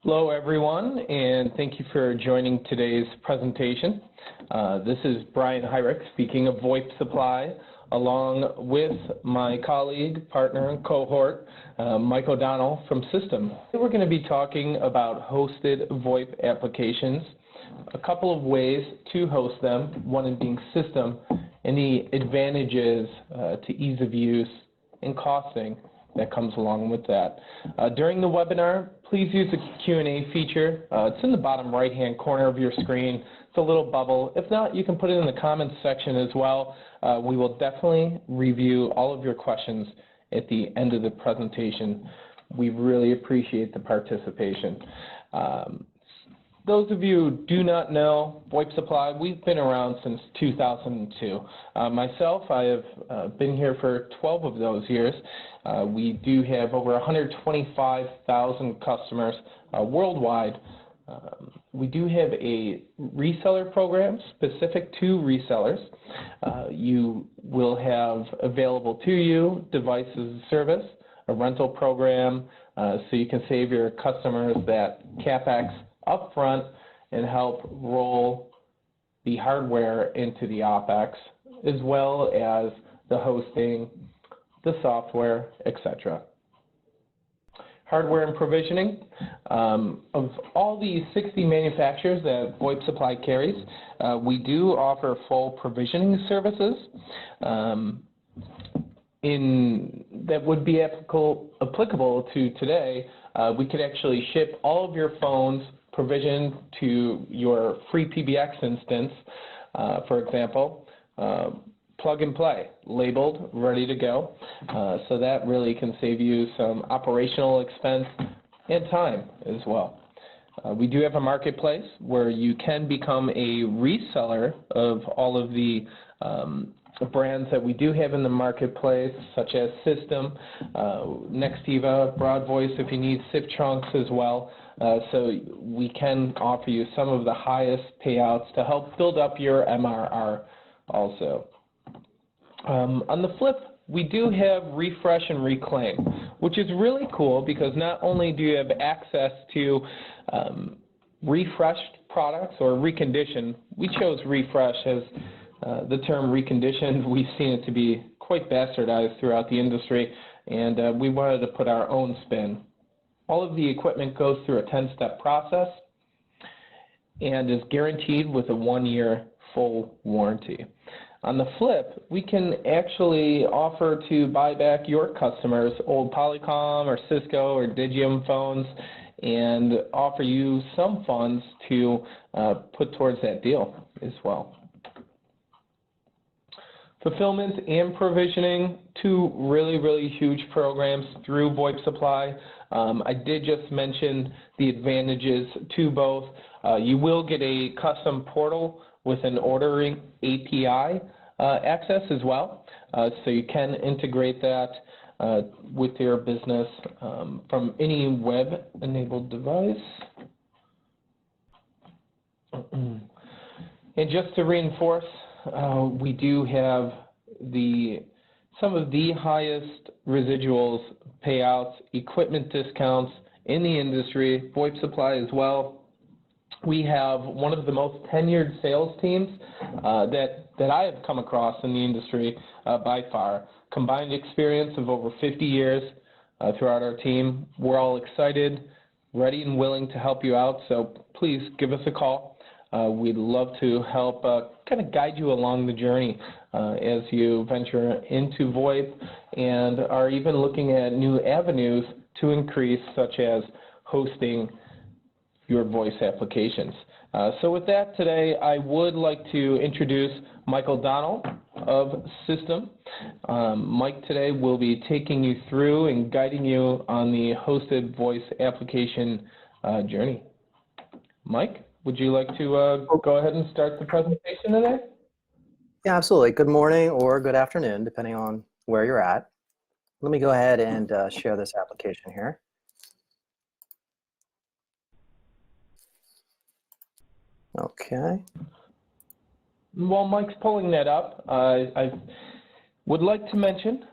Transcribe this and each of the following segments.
Hello, everyone, and thank you for joining today's presentation. This is Brian Hyrek speaking of VoIP Supply, along with my colleague, partner, and cohort, Mike O'Donnell from SYSTM. We're going to be talking about hosted VoIP applications, a couple of ways to host them, one being SYSTM, and the advantages to ease of use and costing that comes along with that. During the webinar, please use the Q&A feature. It's in the bottom right-hand corner of your screen. It's a little bubble. If not, you can put it in the comments section as well. We will definitely review all of your questions at the end of the presentation. We really appreciate the participation. Those of you who do not know VoIP Supply, we've been around since 2002. Myself, I have been here for 12 of those years. We do have over 125,000 customers worldwide. We do have a reseller program specific to resellers. You will have available to you device as a service, a rental program, so you can save your customers that CapEx upfront and help roll the hardware into the OpEx, as well as the hosting, the software, etc. Hardware and provisioning. Of all the 60 manufacturers that VoIP Supply carries, we do offer full provisioning services that would be applicable to today. We could actually ship all of your phones provisioned to your free PBX instance, for example, plug and play, labeled, ready to go. So that really can save you some operational expense and time as well. We do have a marketplace where you can become a reseller of all of the brands that we do have in the marketplace, such as SYSTM, Nextiva, BroadVoice if you need SIP trunks as well. So we can offer you some of the highest payouts to help build up your MRR also. On the flip, we do have refresh and reclaim, which is really cool because not only do you have access to refreshed products or reconditioned. We chose refresh as the term reconditioned. We've seen it to be quite bastardized throughout the industry, and we wanted to put our own spin. All of the equipment goes through a 10-step process and is guaranteed with a 1-year full warranty. On the flip, we can actually offer to buy back your customers' old Polycom or Cisco or Digium phones and offer you some funds to put towards that deal as well. Fulfillment and provisioning, two really huge programs through VoIP Supply. I did just mention the advantages to both. You will get a custom portal with an ordering API access as well, so you can integrate that with your business from any web-enabled device. And just to reinforce, we do have some of the highest residuals, payouts, equipment discounts in the industry, VoIP Supply as well. We have one of the most tenured sales teams that I have come across in the industry by far. Combined experience of over 50 years throughout our team. We're all excited, ready and willing to help you out, so please give us a call. We'd love to help kind of guide you along the journey as you venture into VoIP and are even looking at new avenues to increase, such as hosting your voice applications. So with that today, I would like to introduce Mike O'Donnell of SYSTM. Mike today will be taking you through and guiding you on the hosted voice application journey. Mike, would you like to go ahead and start the presentation today? Yeah, absolutely. Good morning or good afternoon, depending on where you're at. Let me go ahead and share this application here. Okay. While Mike's pulling that up, I would like to mention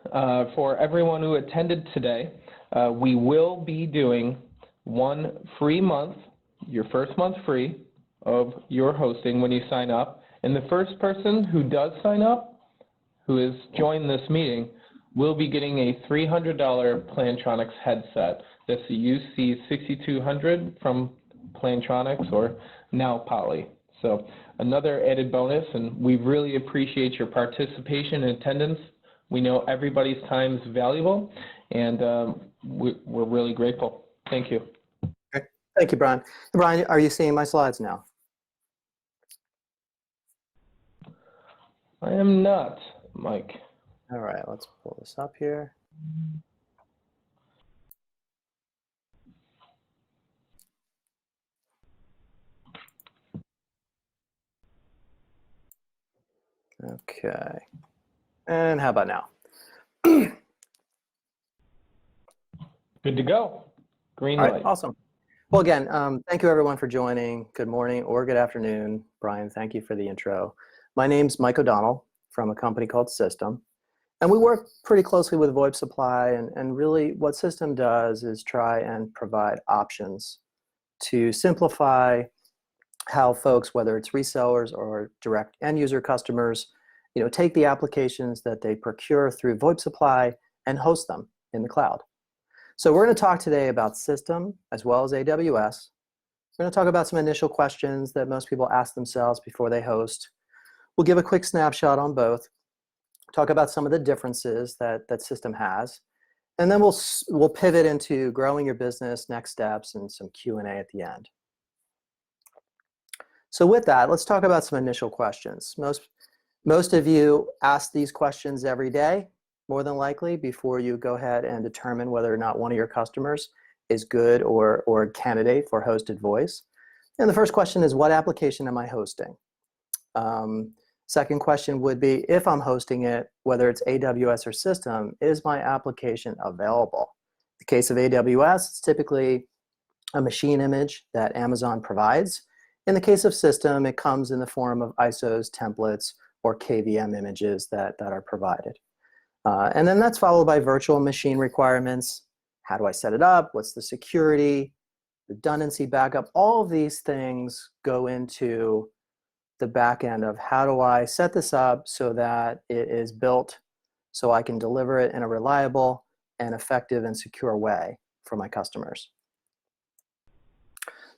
for everyone who attended today, we will be doing 1 free month, your first month free of your hosting when you sign up. And the first person who does sign up, who has joined this meeting, will be getting a $300 Plantronics headset. That's the UC6200 from Plantronics, or now Poly. So another added bonus, and we really appreciate your participation and attendance. We know everybody's time is valuable, and we're really grateful. Thank you. Okay. Thank you, Brian. Brian, are you seeing my slides now? I am not, Mike. All right, let's pull this up here. Okay, and how about now? Good to go. Green All light. right, awesome. Well, again, thank you everyone for joining. Good morning or good afternoon. Brian, thank you for the intro. My name's Mike O'Donnell from a company called SYSTM. And we work pretty closely with VoIP Supply, and really what SYSTM does is try and provide options to simplify how folks, whether it's resellers or direct end user customers, take the applications that they procure through VoIP Supply and host them in the cloud. So we're going to talk today about SYSTM as well as AWS. We're going to talk about some initial questions that most people ask themselves before they host. We'll give a quick snapshot on both, talk about some of the differences that SYSTM has, and then we'll pivot into growing your business, next steps, and some Q&A at the end. So with that, let's talk about some initial questions. Most of you ask these questions every day, more than likely, before you go ahead and determine whether or not one of your customers is good or a candidate for hosted voice. And the first question is, what application am I hosting? Second question would be, if I'm hosting it, whether it's AWS or SYSTM, is my application available? In the case of AWS, it's typically a machine image that Amazon provides. In the case of SYSTM, it comes in the form of ISOs, templates, or KVM images that are provided. And then that's followed by virtual machine requirements. How do I set it up? What's the security, redundancy, backup? All of these things go into the back end of how do I set this up so that it is built so I can deliver it in a reliable and effective and secure way for my customers.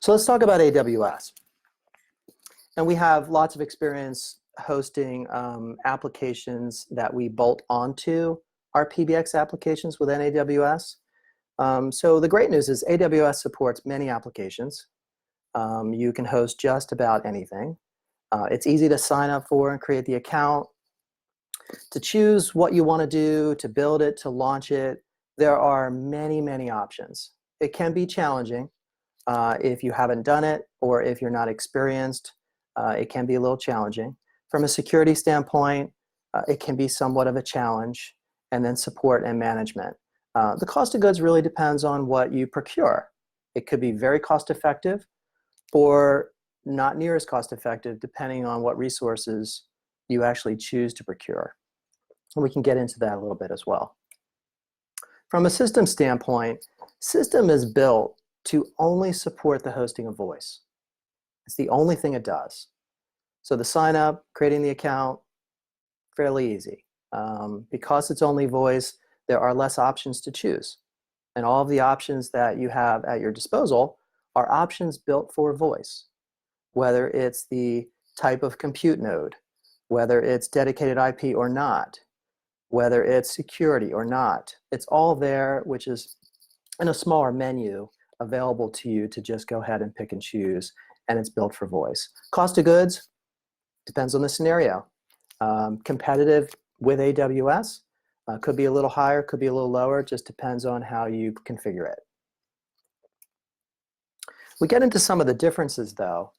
So let's talk about AWS. And we have lots of experience hosting applications that we bolt onto our PBX applications within AWS. So the great news is AWS supports many applications. You can host just about anything. It's easy to sign up for and create the account, to choose what you want to do, to build it, to launch it. There are many, many options. It can be challenging if you haven't done it or if you're not experienced. It can be a little challenging. From a security standpoint, it can be somewhat of a challenge, and then support and management. The cost of goods really depends on what you procure. It could be very cost effective or not near as cost effective depending on what resources you actually choose to procure. And we can get into that a little bit as well. From a SYSTM standpoint, SYSTM is built to only support the hosting of voice. It's the only thing it does. So the sign up, creating the account, fairly easy. Because it's only voice, there are less options to choose. And all of the options that you have at your disposal are options built for voice. Whether it's the type of compute node, whether it's dedicated IP or not, whether it's security or not, it's all there, which is in a smaller menu available to you to just go ahead and pick and choose, and it's built for voice. Cost of goods depends on the scenario. Competitive with AWS, could be a little higher, could be a little lower, just depends on how you configure it. We get into some of the differences though.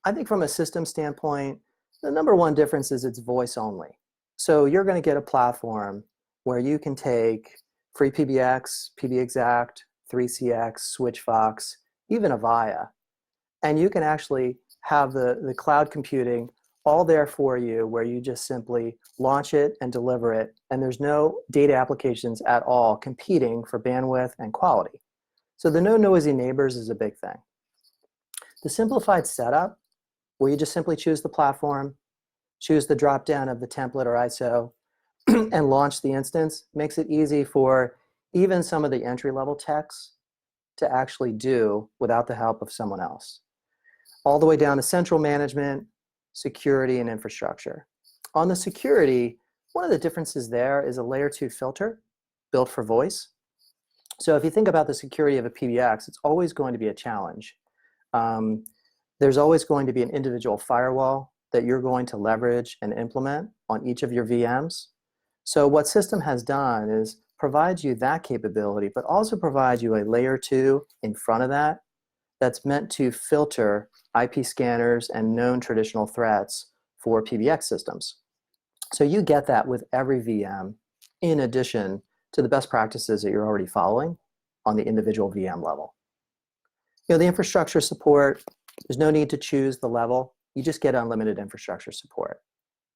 I think from a SYSTM standpoint, the number one difference is it's voice only. So you're going to get a platform where you can take free PBX, PBExact, 3CX, SwitchFox, even Avaya, and you can actually have the cloud computing all there for you, where you just simply launch it and deliver it, and there's no data applications at all competing for bandwidth and quality. So the no noisy neighbors is a big thing. The simplified setup, where you just simply choose the platform, choose the dropdown of the template or ISO, and launch the instance, makes it easy for even some of the entry-level techs to actually do without the help of someone else. All the way down to central management, security, and infrastructure. On the security, one of the differences there is a layer 2 filter built for voice. So if you think about the security of a PBX, it's always going to be a challenge. There's always going to be an individual firewall that you're going to leverage and implement on each of your VMs. So what SYSTM has done is provide you that capability, but also provide you a layer 2 in front of that that's meant to filter IP scanners and known traditional threats for PBX systems. So you get that with every VM in addition to the best practices that you're already following on the individual VM level. You know, the infrastructure support, there's no need to choose the level. You just get unlimited infrastructure support.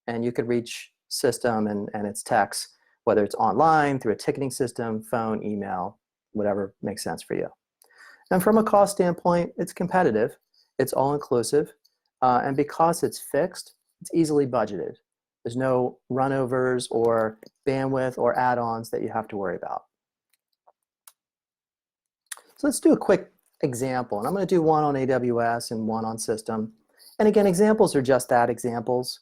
And you could reach SYSTM and its techs, whether it's online, through a ticketing system, phone, email, whatever makes sense for you. And from a cost standpoint, it's competitive. It's all-inclusive. And because it's fixed, it's easily budgeted. There's no runovers or bandwidth or add-ons that you have to worry about. So let's do a quick example. And I'm going to do one on AWS and one on SYSTM. And again, examples are just that, examples.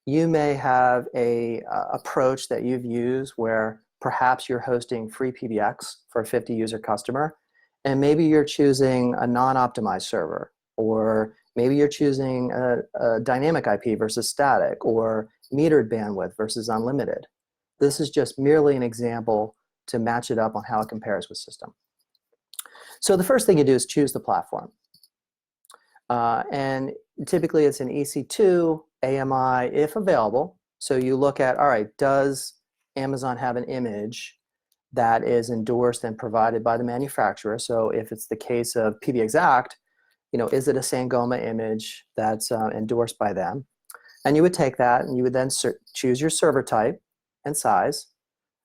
You may have a approach that you've used where perhaps you're hosting free PBX for a 50-user customer, and maybe you're choosing a non-optimized server, or maybe you're choosing a dynamic IP versus static, or metered bandwidth versus unlimited. This is just merely an example to match it up on how it compares with SYSTM. So the first thing you do is choose the platform. And typically it's an EC2, AMI, if available. So you look at, all right, does Amazon have an image that is endorsed and provided by the manufacturer? So if it's the case of PBExact, you know, is it a Sangoma image that's endorsed by them? And you would take that and you would then choose your server type and size,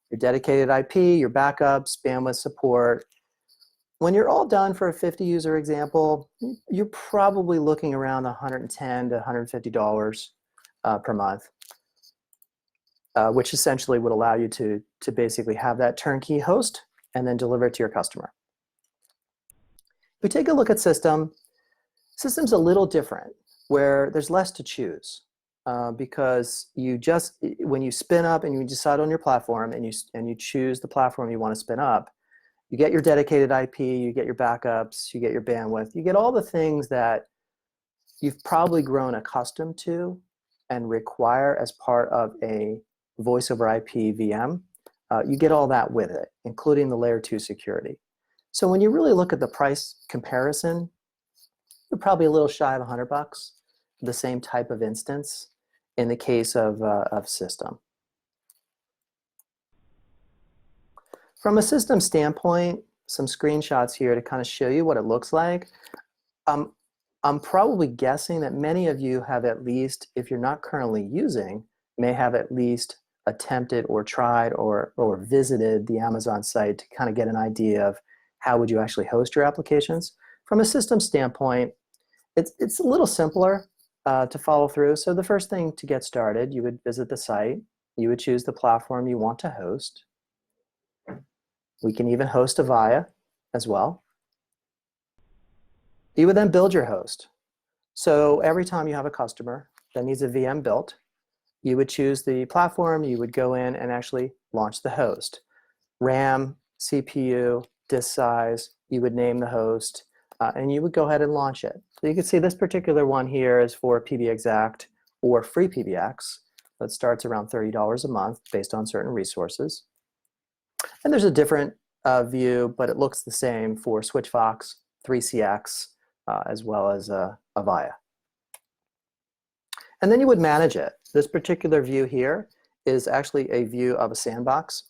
your dedicated IP, your backups, bandwidth support. When you're all done for a 50-user example, you're probably looking around $110 to $150 per month, which essentially would allow you to basically have that turnkey host and then deliver it to your customer. If we take a look at SYSTM, SYSTM's a little different, where there's less to choose. Because you just, when you spin up and you decide on your platform and you choose the platform you want to spin up, you get your dedicated IP, you get your backups, you get your bandwidth, you get all the things that you've probably grown accustomed to and require as part of a voice over IP VM. You get all that with it, including the layer 2 security. So when you really look at the price comparison, you're probably a little shy of $100, the same type of instance in the case of SYSTM. From a SYSTM standpoint, some screenshots here to kind of show you what it looks like. I'm probably guessing that many of you have at least, if you're not currently using, may have at least attempted or tried or visited the Amazon site to kind of get an idea of how would you actually host your applications. From a SYSTM standpoint, it's a little simpler to follow through. So the first thing to get started, you would visit the site. You would choose the platform you want to host. We can even host Avaya as well. You would then build your host. So every time you have a customer that needs a VM built, you would choose the platform, you would go in and actually launch the host. RAM, CPU, disk size, you would name the host, and you would go ahead and launch it. So you can see this particular one here is for PBExact or free PBX. That starts around $30 a month based on certain resources. And there's a different view, but it looks the same for Switchvox, 3CX, as well as Avaya. And then you would manage it. This particular view here is actually a view of a sandbox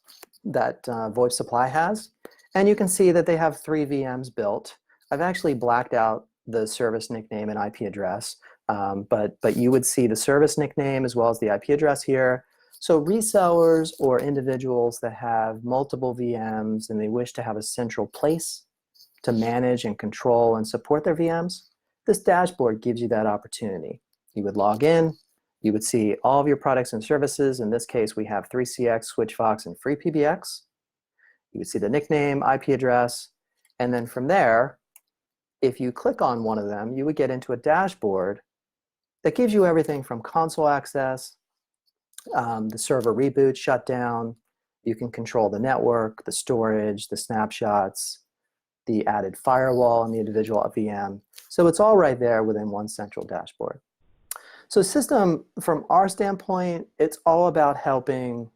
that VoIP Supply has. And you can see that they have 3 VMs built. I've actually blacked out the service nickname and IP address, but you would see the service nickname as well as the IP address here. So resellers or individuals that have multiple VMs and they wish to have a central place to manage and control and support their VMs, this dashboard gives you that opportunity. You would log in, you would see all of your products and services. In this case, we have 3CX, SwitchVox, and FreePBX. You would see the nickname, IP address, and then from there, if you click on one of them, you would get into a dashboard that gives you everything from console access, the server reboot, shutdown. You can control the network, the storage, the snapshots, the added firewall, and the individual VM. So it's all right there within one central dashboard. So system, from our standpoint, it's all about helping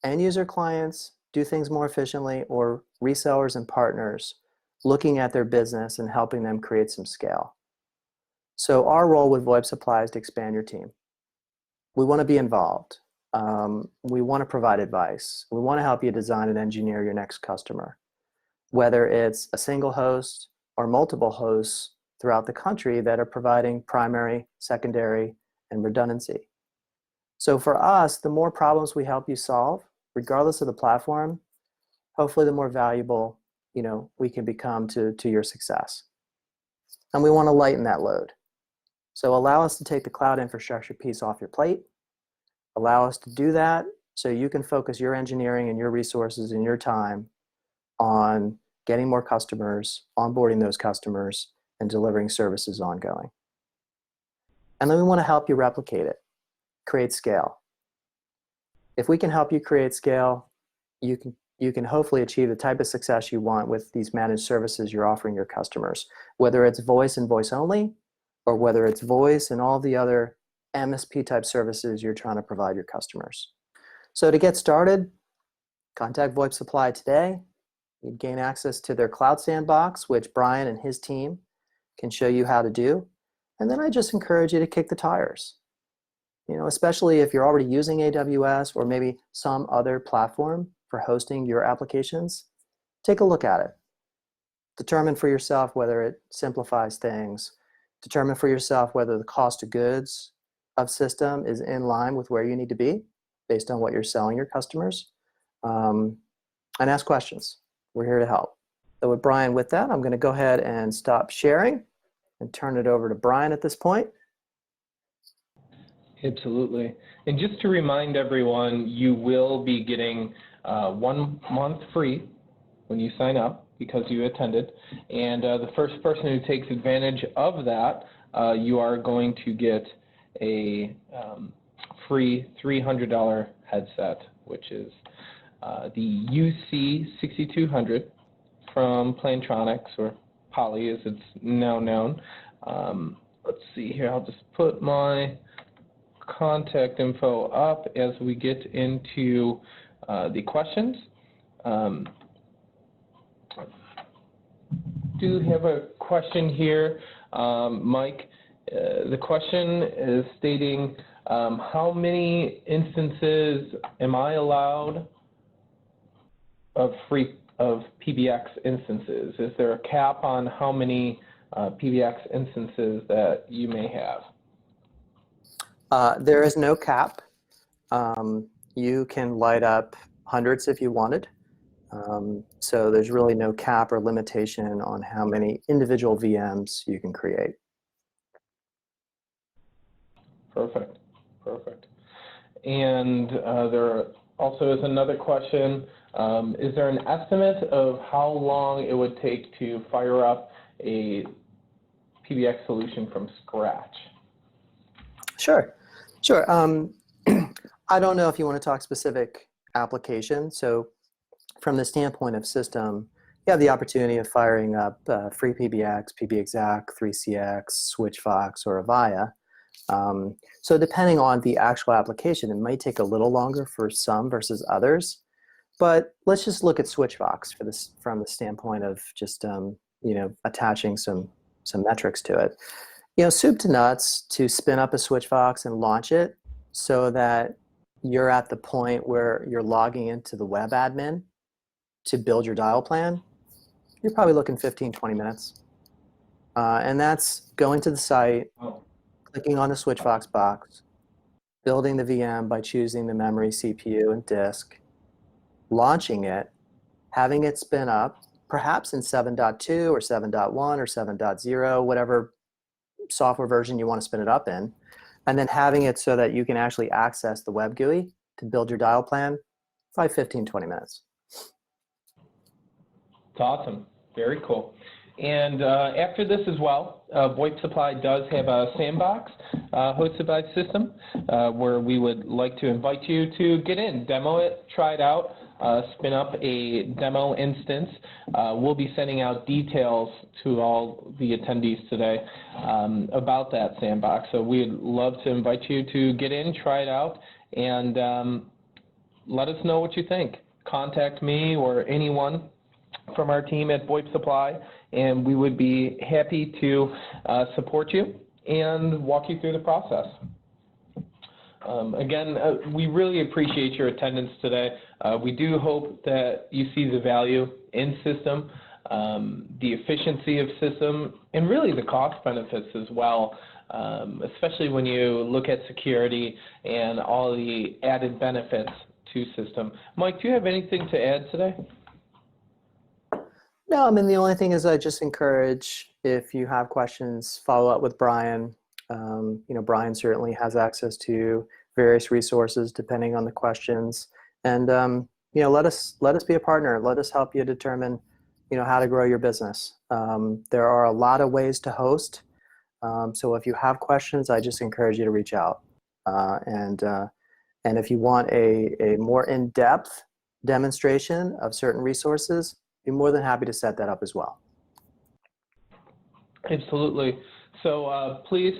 end user clients do things more efficiently, or resellers and partners looking at their business and helping them create some scale. So our role with VoIP Supply is to expand your team. We want to be involved. We want to provide advice. We want to help you design and engineer your next customer, whether it's a single host or multiple hosts throughout the country that are providing primary, secondary, and redundancy. So for us, the more problems we help you solve, regardless of the platform, hopefully the more valuable we can become to your success. And we want to lighten that load. So allow us to take the cloud infrastructure piece off your plate. Allow us to do that so you can focus your engineering and your resources and your time on getting more customers, onboarding those customers, and delivering services ongoing. And then we want to help you replicate it, create scale. If we can help you create scale, you can hopefully achieve the type of success you want with these managed services you're offering your customers, whether it's voice and voice only, or whether it's voice and all the other MSP type services you're trying to provide your customers. So to get started, contact VoIP Supply today. You'd gain access to their cloud sandbox, which Brian and his team can show you how to do. And then I just encourage you to kick the tires. Especially if you're already using AWS or maybe some other platform for hosting your applications, take a look at it. Determine for yourself whether it simplifies things. Determine for yourself whether the cost of goods of system is in line with where you need to be based on what you're selling your customers. And ask questions. We're here to help. So with Brian, with that, I'm going to go ahead and stop sharing and turn it over to Brian at this point. Absolutely. And just to remind everyone, you will be getting 1 month free when you sign up because you attended. And the first person who takes advantage of that, you are going to get a free $300 headset, which is the UC6200 from Plantronics, or Poly as it's now known. Let's see here, I'll just put my contact info up as we get into the questions. Do have a question here, Mike. The question is stating, how many instances am I allowed of PBX instances? Is there a cap on how many PBX instances that you may have? There is no cap. You can light up hundreds if you wanted. So there's really no cap or limitation on how many individual VMs you can create. Perfect, perfect. And there also is another question. Is there an estimate of how long it would take to fire up a PBX solution from scratch? Sure. I don't know if you want to talk specific application. So from the standpoint of system, you have the opportunity of firing up free PBX, PBExec, 3CX, SwitchVox, or Avaya. So depending on the actual application, it might take a little longer for some versus others. But let's just look at SwitchVox for this from the standpoint of just attaching some metrics to it. Soup to nuts to spin up a SwitchVox and launch it so that you're at the point where you're logging into the web admin to build your dial plan, you're probably looking 15, 20 minutes. And that's going to the site, clicking on the SwitchVox box, building the VM by choosing the memory, CPU, and disk, launching it, having it spin up, perhaps in 7.2 or 7.1 or 7.0, whatever software version you want to spin it up in, and then having it so that you can actually access the web GUI to build your dial plan, 5, 15, 20 minutes. It's awesome. Very cool. And after this as well, VoIP Supply does have a sandbox hosted by System where we would like to invite you to get in, demo it, try it out, spin up a demo instance. We'll be sending out details to all the attendees today about that sandbox. So we'd love to invite you to get in, try it out, and let us know what you think. Contact me or anyone from our team at VoIP Supply, and we would be happy to support you and walk you through the process. Again, we really appreciate your attendance today. We do hope that you see the value in System, the efficiency of System, and really the cost benefits as well, especially when you look at security and all the added benefits to System. Mike, do you have anything to add today? No, I mean, the only thing is I just encourage, if you have questions, follow up with Brian. You know, Brian certainly has access to various resources depending on the questions. And, you know, let us be a partner. Let us help you determine, you know, how to grow your business. There are a lot of ways to host. So if you have questions, I just encourage you to reach out. And if you want a more in-depth demonstration of certain resources, be more than happy to set that up as well. Absolutely. So please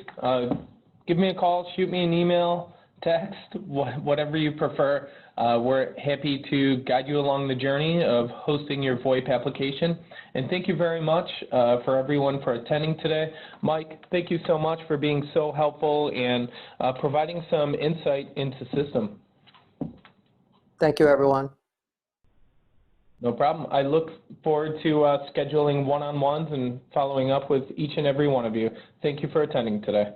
give me a call, shoot me an email, text, whatever you prefer. We're happy to guide you along the journey of hosting your VoIP application. And thank you very much for everyone for attending today. Mike, thank you so much for being so helpful and providing some insight into System. Thank you, everyone. No problem. I look forward to scheduling one-on-ones and following up with each and every one of you. Thank you for attending today.